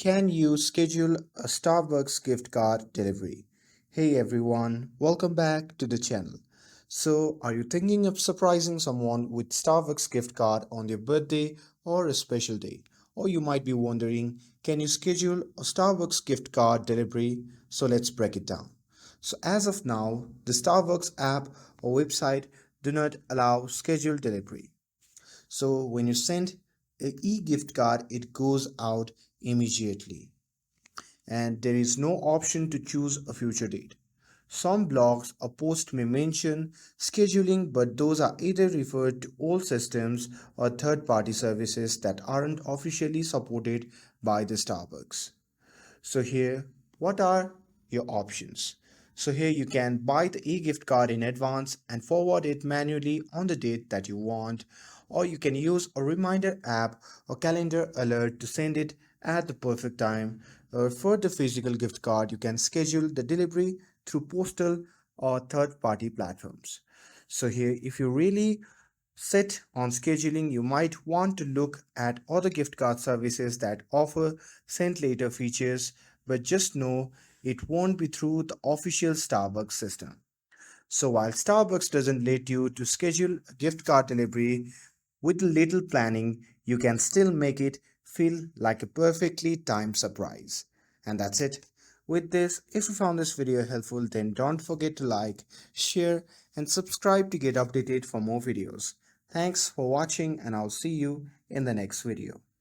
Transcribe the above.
Can you schedule a Starbucks gift card delivery? Hey everyone, welcome back to the channel. So, are you thinking of surprising someone with Starbucks gift card on their birthday or a special day? Or you might be wondering, can you schedule a Starbucks gift card delivery? So, let's break it down. So, as of now, the Starbucks app or website do not allow scheduled delivery. So when you send a e-gift card, it goes out immediately, and there is no option to choose a future date. Some blogs or posts may mention scheduling, but those are either referred to old systems or third-party services that aren't officially supported by the Starbucks. So here, what are your options? So here you can buy the e-gift card in advance and forward it manually on the date that you want, or you can use a reminder app or calendar alert to send it at the perfect time. Or for the physical gift card, you can schedule the delivery through postal or third-party platforms. So here, if you really set on scheduling, you might want to look at other gift card services that offer send later features, but just know it won't be through the official Starbucks system. So while Starbucks doesn't let you to schedule a gift card delivery, with a little planning, you can still make it feel like a perfectly timed surprise. And that's it. With this, if you found this video helpful, then don't forget to like, share, and subscribe to get updated for more videos. Thanks for watching, and I'll see you in the next video.